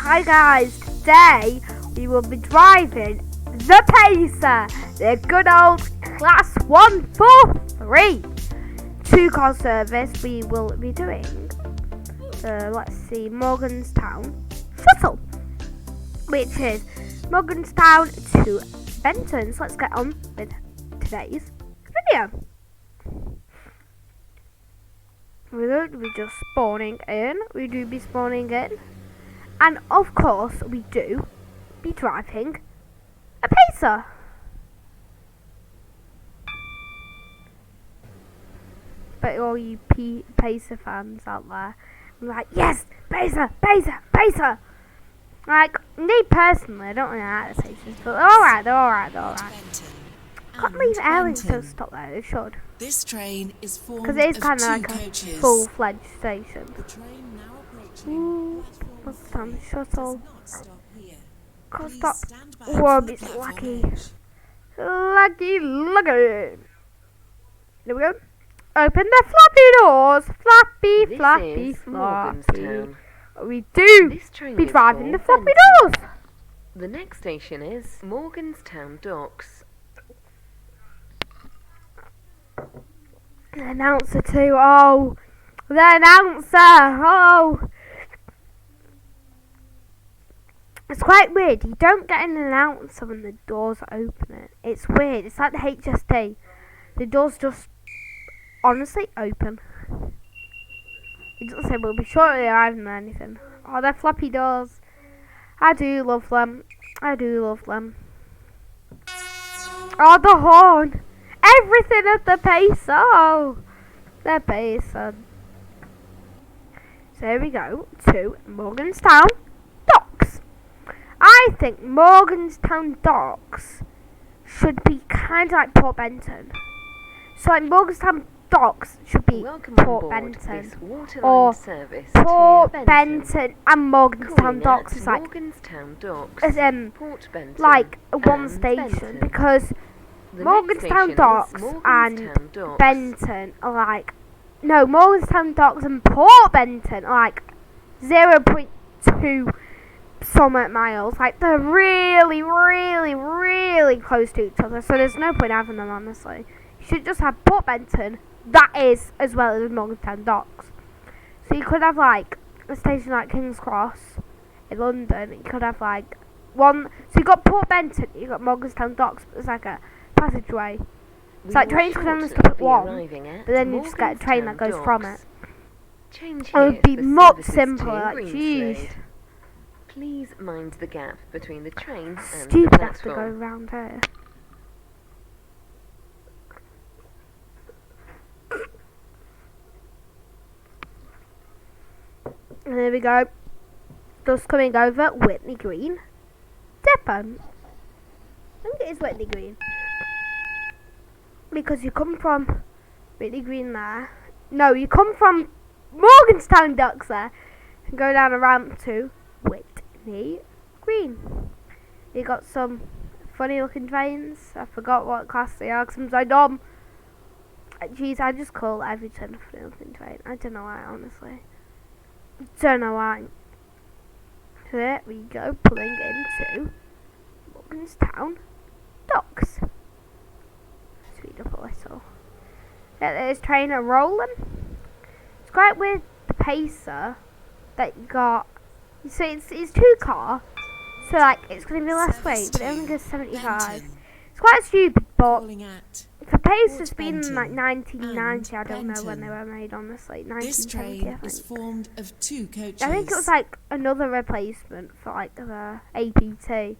Hi guys, today we will be driving the Pacer, the good old class 143 2-car service we will be doing. So let's see, Morganstown Shuttle, which is Morganstown to Benton. So let's get on with today's video. We're going to be just spawning in. We do be spawning in. And of course, we do be driving a Pacer. But all you Pacer fans out there, I'm like, yes, Pacer, Pacer, Pacer. Like, me personally, I don't really like the Pacers, but they're alright, they're alright, they're alright. Can't believe airlines don't stop there, they should. This train is formed Because it is kind of like coaches. A full-fledged station. The train now approaching Morganstown Shuttle. Can't Please stop. stand back Whoa, for the it's platform lucky. edge. Lucky. There we go. Open the floppy doors. Floppy, This floppy, is floppy. Morganstown. We do This train be is driving for the floppy Benton. doors. The next station is Morganstown Docks. The announcer too. Oh, the announcer. Oh. It's quite weird. You don't get an announcer when the doors are open. It's weird. It's like the HST. The doors just honestly open. It doesn't say we'll be shortly arriving or anything. Oh, they're floppy doors. I do love them. I do love them. Oh, the horn. Everything at the Pacer. Oh, the Pacer. So here we go to Morganstown Docks. I think Morganstown Docks should be kind of like Port Benton. So like Morganstown Docks should be Welcome Port on board Benton. this waterline Or service Port to Benton and Morganstown Calling Docks at is like Morganstown Docks, Port Benton, like one and station Benton. because The next Morganstown station Docks is and Morganstown Docks. Benton are like Morganstown Docks and Port Benton are like 0.2 summit miles. Like they're really, really, really close to each other. So there's no point having them, honestly. You should just have Port Benton. That is as well as Morganstown Docks. So you could have like a station like King's Cross in London. You could have like one. So you got Port Benton. You got Morganstown Docks. But it's like a passageway. It's like trains could only stop at one, but then you just get a train that goes from it. Change It would be for much services simpler. to Like, jeez, Greenslade. Please mind the gap between the train and the stupid have to go platform. around here. And there we go. Just coming over Whitney Green Depot. I think it is Whitney Green. Because you come from Whitney Green there. No, you come from Morganstown Docks there. And go down a ramp to Whitney Green. You got some funny looking trains. I forgot what class they are because I'm so dumb. Jeez, I just call every train a funny looking train. I don't know why, honestly. Don't know why. So there we go, pulling into Morganstown Docks. Speed up a little. Get this train a rolling. It's quite weird, the Pacer that you got. So it's 2-car. So like it's gonna be less weight, but it only goes 75. It's quite stupid, but Calling at the Pacer's Port been Benton like 1990. I don't know when Benton. they were made, honestly. this 1970, train I is think. formed of 2 coaches. I think it was like another replacement for like the APT.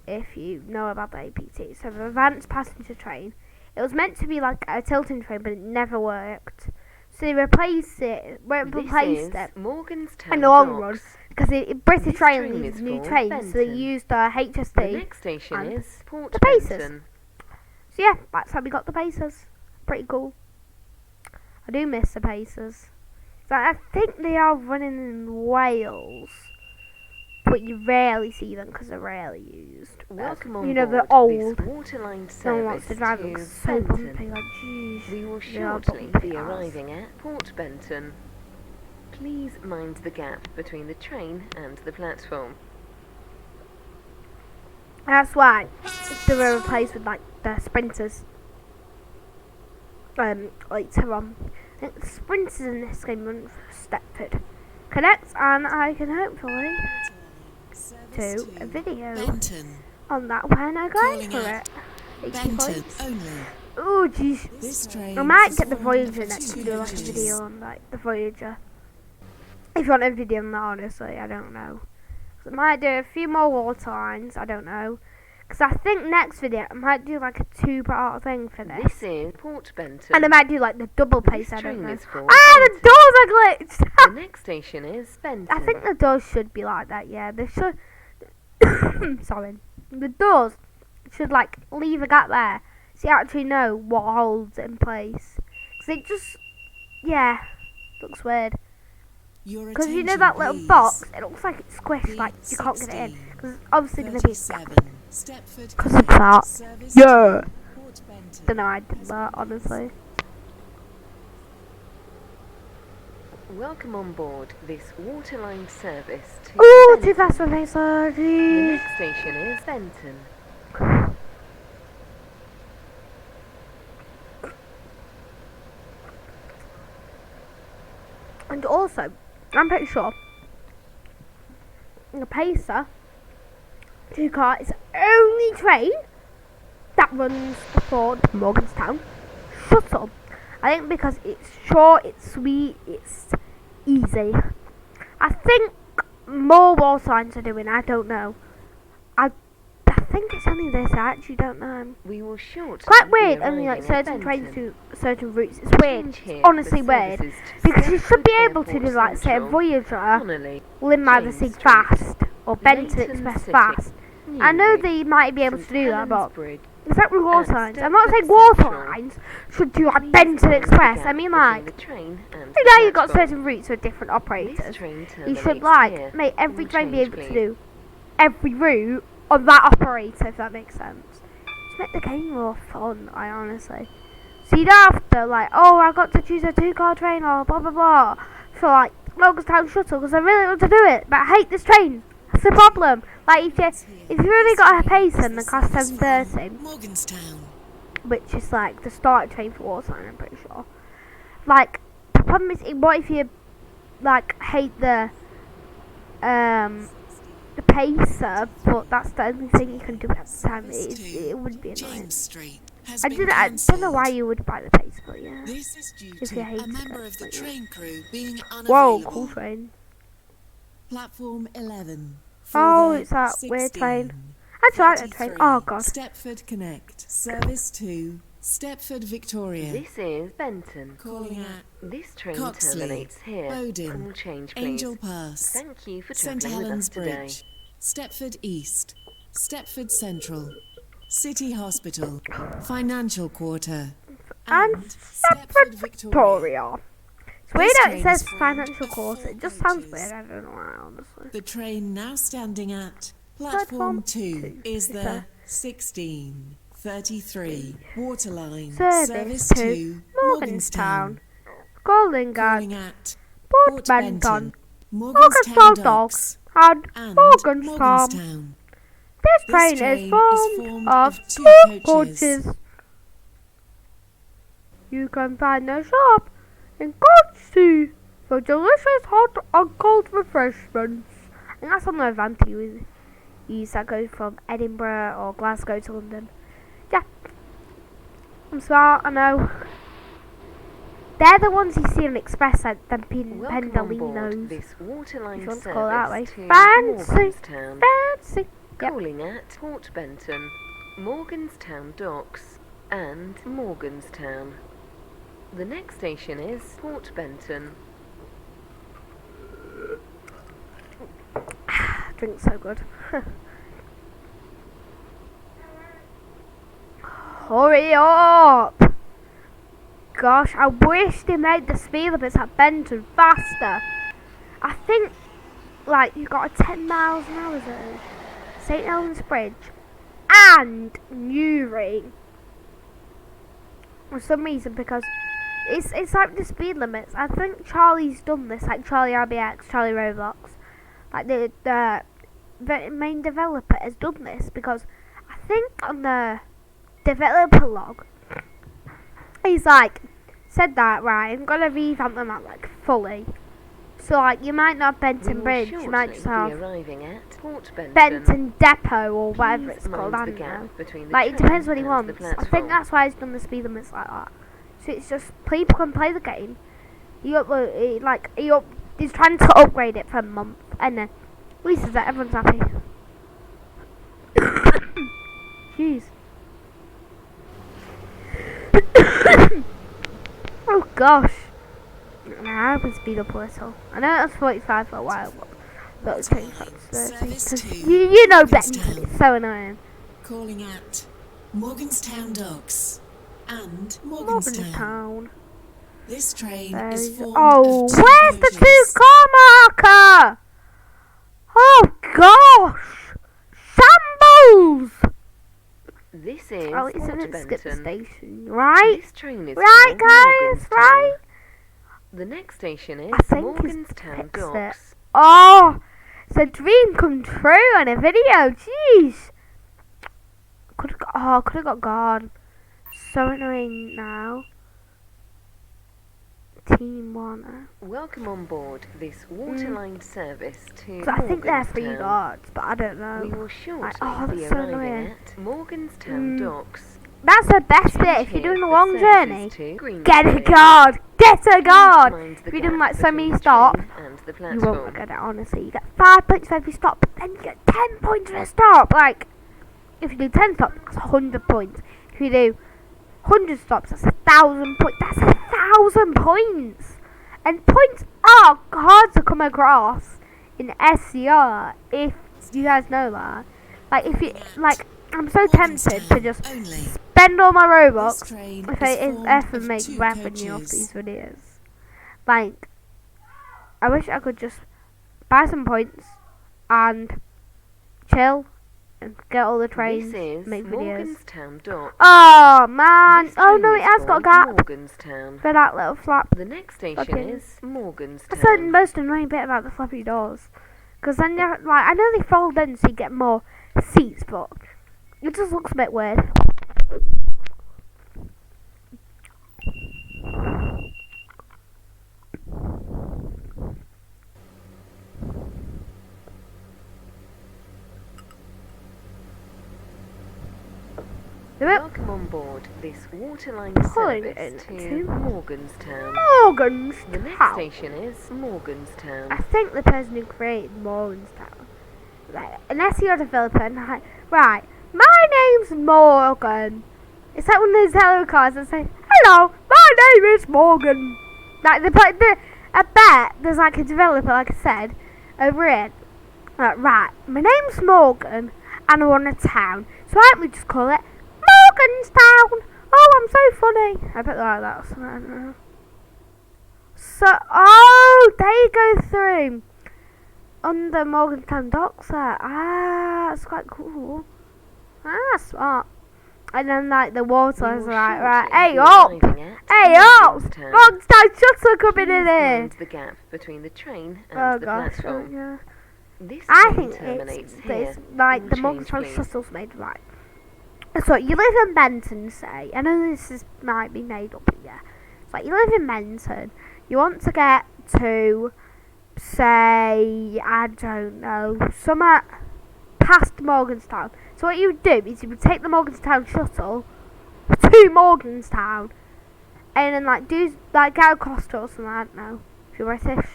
If you know about the APT, so the advanced passenger train. It was meant to be like a tilting train, but it never worked. So they replaced it. Replaced it Morganstown in the long run Docks. because British This Rail train needs is new for trains, so they Benton. used the The HST. next station and is Port the Pacers. Benton. So yeah, that's how we got the Pacers. Pretty cool. I do miss the Pacers. So I think they are running in Wales, but you rarely see them because they're rarely used. Welcome on you know, board they're old. this waterline service No one wants to drive them. to It's so bumpy. Benton. Like, jeez. We will They are shortly bumpy be cars. arriving at Port Benton. Please mind the gap between the train and the platform. That's why they were replaced with like the sprinters. Later on, I think the sprinters in this game run for Stepford. Connect, and I can hopefully do a video Benton. on that when I go Calling for out. it. 80 Benton points. only. Oh jeez. This train I might is get the formed Voyager of next two to do like a coaches. video on like the Voyager. If you want a video on that, honestly, I don't know. So I might do a few more water lines, I don't know. Because I think next video I might do like a 2-part thing for this. This is Port Benton. And I might do like the double pace, This I don't train know. is for Ah, the Benton. doors are glitched! The next station is Benton. I think the doors should be like that, yeah. They should. Sorry. The doors should like leave a gap there so you actually know what holds it in place. Because it just, yeah, looks weird. Because you know that little box, it looks like it's squished, like you can't get it in. Because it's obviously going to be a gap. Because of that. Yeah. Don't know how I did that, honestly. Welcome on board this waterline service to Ooh, Benton. too fast for me, The sorry. next station is Benton. And also, I'm pretty sure the Pacer 2-car is the only train that runs for Morganstown Shuttle. I think because it's short, it's sweet, it's easy. I think more wall signs are doing, I don't know. I think it's only this, I actually don't know. We will shortly Quite be weird, only like arriving at certain trains Benton. do certain routes. It's weird, Change here it's honestly for weird. services to Because you should be Stepford able to do Airport like, say, a Central, Voyager, Connolly, Limb either James Sea Street, Fast, or Benton Leighton Express City, Fast. I know Newry, they might be able St to do that, but Helens Bridge, exactly wall and signs. I'm not Stepford saying wall Central. signs should do like Please Benton mind the Express. I gap mean between like, the train and you the know you've got platform. certain routes with different This operators. train You should terminates like here. make every All train be change, able to please. do every route on that operator, if that makes sense. Just make the game more fun, I honestly. So you don't have to like, oh, I got to choose a 2-car train or blah blah blah for like Morganstown Shuttle because I really want to do it, but I hate this train. That's the problem. Like if you really got a Pacer in the class 730, Morganstown. which is like the start train for Warsaw, I'm pretty sure. Like the problem is, what if you like hate the Pacer, but that's the only thing you can do at the time. It would be annoying. James Street has I been don't know cancelled. why you would buy the Pacer, but yeah. This is due If to you a hated member it, of the but yeah. train crew being Whoa, unavailable. cool train. Platform 11. for Oh, the it's that weird train. 16, That's right, that train. 33, Oh god. Stepford Connect. Service to Stepford Victoria. This is Benton. Calling at This train Coxley, terminates here. Bowden, All change, please. Angel Pass. Thank you for St travelling with Helens us today. Bridge. Stepford East. Stepford Central. City Hospital. Financial Quarter. And Stepford Victoria. It's weird This that train it says is formed financial of course. 4 It just sounds coaches. weird. I don't know why, honestly. The train now standing at Platform Platform 2 2 is is the the 1633 Waterline Service to Morganstown. Calling at Calling at Port Benton. Morganstown Morganstown Docks, Docks and and Morganstown. Morganstown. This This train train is is formed formed of of 2 two coaches. coaches. You can find a shop in Coxley for delicious hot and cold refreshments. And that's on the van to use that goes from Edinburgh or Glasgow to London. Yeah. I'm smart, I know. They're the ones you see on Express at the Welcome on board Pendolinos. this waterline If you want to service call it that way. to Fancy. Morganstown. Fancy. Yep. Calling at Port Benton, Morganstown Docks and Morganstown. The next station is Port Benton. Drink's so good. Hurry up! Gosh, I wish they made the speed limits at Benton faster. I think, like, you got a 10 miles an hour zone. St Helens Bridge and Newry. For some reason, because It's like the speed limits. I think Charlie's done this, like Charlie RBX, Charlie Roblox. Like the main developer has done this because I think on the developer log, he's like said that right. I'm gonna revamp them out like fully. So like you might not have Benton Bridge, you might just have arriving at Port Benton Depot or whatever Please it's called. mind I the don't gap know. between the Like it train depends what he and wants. the I think platform. that's why he's done the speed limits like that. So it's just people can play the game. He's trying to upgrade it for a month, and then at least that everyone's happy. Jeez. Oh gosh. Nah, I can speed up a little. I know it was 45 for a while, but it's changed back to 30. Service 'Cause to you know Morganstown. Benton, it's so annoying. Calling at Morganstown Docks and Morganstown. Morganstown. This train There is we go. formed Oh, of two where's the coaches. 2-car marker? Oh gosh! Shambles! This is Oh, it's Port in a skip Benton. station, right? This train is Right, for guys, Morganstown. right? The next station is I think he's Morganstown fixed it. Docks. Oh, it's a dream come true on a video. Jeez. Could have got gone. So annoying now. Team One. Welcome on board this waterline service to 'Cause I think they're 3 Morganstown. dots, but I don't We know. will shortly Like, oh, be that's so arriving annoying. at Morganstown Mm. Docks. That's the best bit. If Here you're doing a for long services journey, to Green get a Street. guard. Get a Please guard. mind the If you're doing gap like so between many the stops, train and the you platform. won't get it. Honestly, you get 5 points for every stop, but then you get 10 points for a stop. Like, if you do 10 stops, that's 100 points. If you do 100 stops, that's 1,000 points. That's 1,000 points. And points are hard to come across in SCR. If you guys know that, like, if you like, I'm so tempted to just Only. spend all my This Robux train if is I formed ever of make 2 revenue off coaches. these videos. Like, I wish I could just buy some points and chill and get all the trains, This is make videos. Morganstown Docks. Oh man! This Oh train no, is it has got a for gap Morganstown. for that little flap. The next station Okay. is Morganstown. That's the most annoying bit about the flappy doors. Because then you're like, I know they fold in so you get more seats, but it just looks a bit weird. Welcome on board this waterline Pulling service to into Morganstown. The next Morganstown. station is I Morganstown. think the person who created Morganstown, like an SEO developer, and like, right, my name's Morgan. It's like one of those hello cards that say, "Hello, my name is Morgan." Like I bet there's like a developer, like I said, over it. Like, right, my name's Morgan, and I want a town, so why don't we just call it Morganstown? Oh, I'm so funny. I bet they're like that. So, I don't know. So, oh, they go through under Morganstown docks there. Ah, that's quite cool. Ah, smart. And then like the water is We will like, right, shortly hey be up, arriving at hey up, Morganstown. Morganstown Shuttle coming Please in here. mind the gap between the train and Oh the gosh, platform. yeah. This I train think terminates it's here. like the Change, Morganstown please. Shuttle's made right. So you live in Benton, say. I know might be made up here. It's like you live in Benton. You want to get to, say, I don't know, somewhere past Morganstown. So what you would do is you would take the Morganstown Shuttle to Morganstown, and then like get a Costa or something. I don't know. If you're British,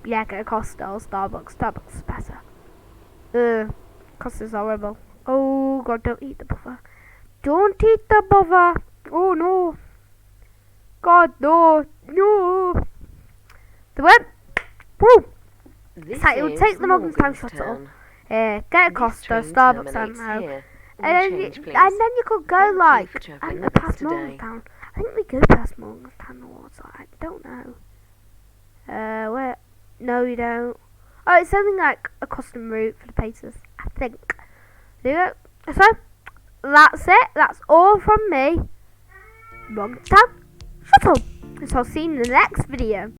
yeah, get a Costa or Starbucks. Starbucks is better. Costa's horrible. Oh god, don't eat the buffer. Don't eat the buffer. Oh no. God, no. No. The web. Woo. This It's like it would is take the Morganstown Shuttle. Morganstown. Get a This Costa, train Starbucks, I don't terminates know. here. And then, Change, please. and then you could go Thank you like for travelling and with us past today. Morganstown. I think we go past Morganstown towards I don't know. Where? No, we don't. Oh, it's something like a custom route for the Pacers. I think. There you go. So that's it. That's all from me. Morganstown Shuttle. So I'll see you in the next video.